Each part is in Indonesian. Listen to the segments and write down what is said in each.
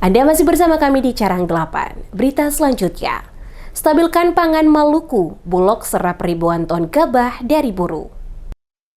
Anda masih bersama kami di Carang 8. Berita selanjutnya, stabilkan pangan Maluku, Bulog serap ribuan ton gabah dari buruh.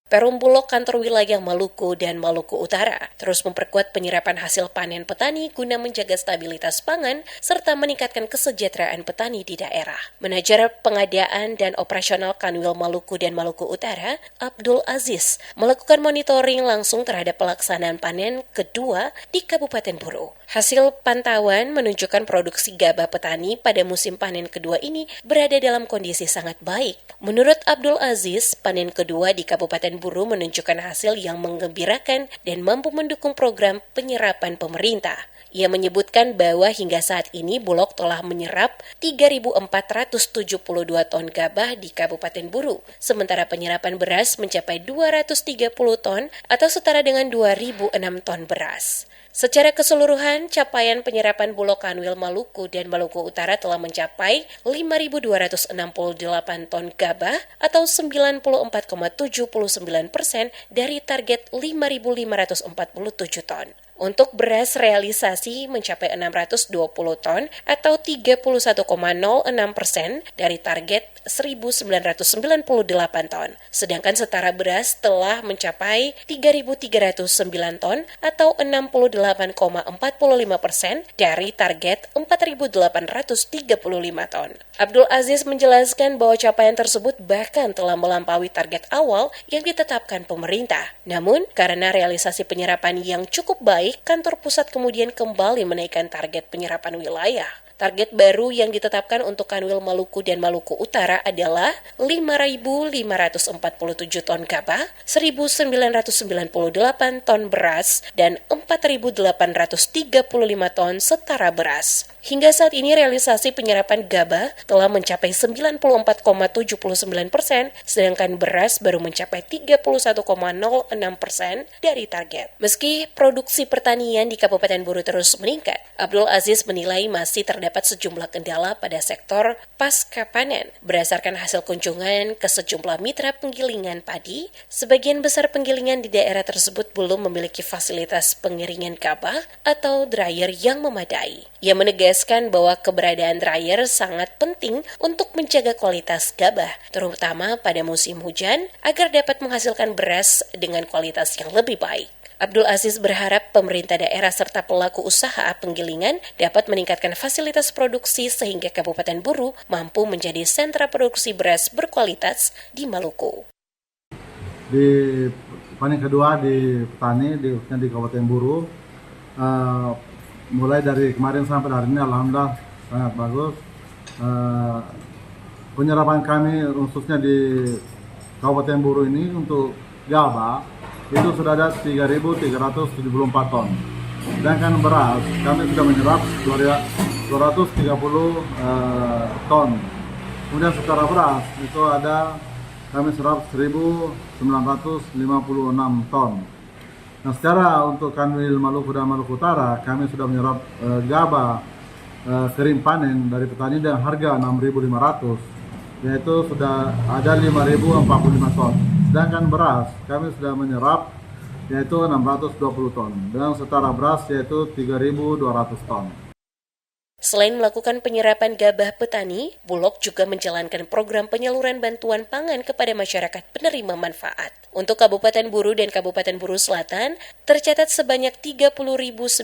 Perum Bulog kantor wilayah Maluku dan Maluku Utara terus memperkuat penyerapan hasil panen petani guna menjaga stabilitas pangan serta meningkatkan kesejahteraan petani di daerah. Manajer Pengadaan dan Operasional Kanwil Maluku dan Maluku Utara, Abdul Aziz, melakukan monitoring langsung terhadap pelaksanaan panen kedua di Kabupaten Buru. Hasil pantauan menunjukkan produksi gabah petani pada musim panen kedua ini berada dalam kondisi sangat baik. Menurut Abdul Aziz, panen kedua di Kabupaten Buru menunjukkan hasil yang menggembirakan dan mampu mendukung program penyerapan pemerintah. Ia menyebutkan bahwa hingga saat ini Bulog telah menyerap 3.472 ton gabah di Kabupaten Buru, sementara penyerapan beras mencapai 230 ton atau setara dengan 2.006 ton beras. Secara keseluruhan, capaian penyerapan Bulog Kanwil Maluku dan Maluku Utara telah mencapai 5.268 ton gabah atau 94,79% dari target 5.547 ton. Untuk beras realisasi mencapai 620 ton atau 31,06% dari target 1.998 ton. Sedangkan setara beras telah mencapai 3.309 ton atau 68,45% dari target 4.835 ton. Abdul Aziz menjelaskan bahwa capaian tersebut bahkan telah melampaui target awal yang ditetapkan pemerintah. Namun, karena realisasi penyerapan yang cukup baik, kantor pusat kemudian kembali menaikkan target penyerapan wilayah. Target baru yang ditetapkan untuk Kanwil Maluku dan Maluku Utara adalah 5.547 ton gabah, 1.998 ton beras, dan 4.835 ton setara beras. Hingga saat ini realisasi penyerapan gabah telah mencapai 94,79%, sedangkan beras baru mencapai 31,06% dari target. Meski produksi pertanian di Kabupaten Buru terus meningkat, Abdul Aziz menilai masih terdapat sejumlah kendala pada sektor pasca panen. Berdasarkan hasil kunjungan ke sejumlah mitra penggilingan padi, sebagian besar penggilingan di daerah tersebut belum memiliki fasilitas pengeringan gabah atau dryer yang memadai. Ia menegaskan bahwa keberadaan dryer sangat penting untuk menjaga kualitas gabah, terutama pada musim hujan, agar dapat menghasilkan beras dengan kualitas yang lebih baik. Abdul Aziz berharap pemerintah daerah serta pelaku usaha penggilingan dapat meningkatkan fasilitas produksi sehingga Kabupaten Buru mampu menjadi sentra produksi beras berkualitas di Maluku. Di panen kedua di petani di Kabupaten Buru, mulai dari kemarin sampai hari ini alhamdulillah sangat bagus. Penyerapan kami khususnya di Kabupaten Buru ini untuk gabah itu sudah ada 3.374 ton. Sedangkan beras kami sudah menyerap 230 ton. Kemudian setara beras itu ada kami serap 1.956 ton. Nah, secara untuk Kanwil Maluku dan Maluku Utara, kami sudah menyerap gabah kering panen dari petani dengan harga 6.500, yaitu sudah ada 5.045 ton. Sedangkan beras kami sudah menyerap yaitu 620 ton, dan setara beras yaitu 3.200 ton. Selain melakukan penyerapan gabah petani, Bulog juga menjalankan program penyaluran bantuan pangan kepada masyarakat penerima manfaat. Untuk Kabupaten Buru dan Kabupaten Buru Selatan, tercatat sebanyak 30.092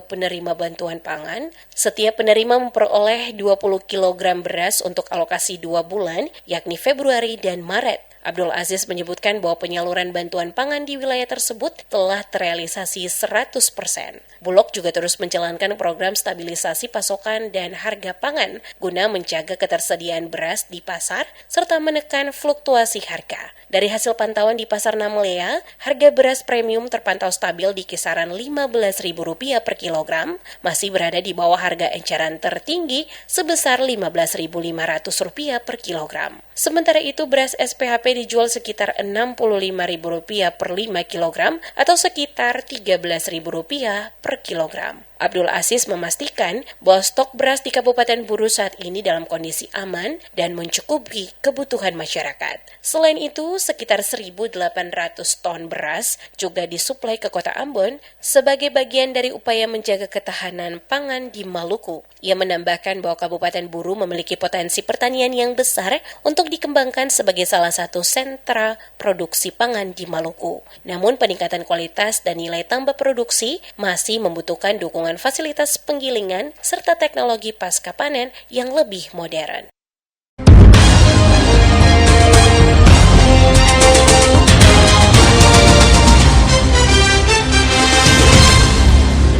penerima bantuan pangan. Setiap penerima memperoleh 20 kg beras untuk alokasi 2 bulan, yakni Februari dan Maret. Abdul Aziz menyebutkan bahwa penyaluran bantuan pangan di wilayah tersebut telah terrealisasi 100%. Bulog juga terus menjalankan program stabilisasi pasokan dan harga pangan guna menjaga ketersediaan beras di pasar serta menekan fluktuasi harga. Dari hasil pantauan di Pasar Namelea, harga beras premium terpantau stabil di kisaran Rp15.000 per kilogram, masih berada di bawah harga eceran tertinggi sebesar Rp15.500 per kilogram. Sementara itu, beras SPHP dijual sekitar Rp65.000 per 5 kilogram atau sekitar Rp13.000 per kilogram. Abdul Aziz memastikan bahwa stok beras di Kabupaten Buru saat ini dalam kondisi aman dan mencukupi kebutuhan masyarakat. Selain itu, sekitar 1.800 ton beras juga disuplai ke Kota Ambon sebagai bagian dari upaya menjaga ketahanan pangan di Maluku. Ia menambahkan bahwa Kabupaten Buru memiliki potensi pertanian yang besar untuk dikembangkan sebagai salah satu sentra produksi pangan di Maluku. Namun peningkatan kualitas dan nilai tambah produksi masih membutuhkan dukungan fasilitas penggilingan serta teknologi pasca panen yang lebih modern.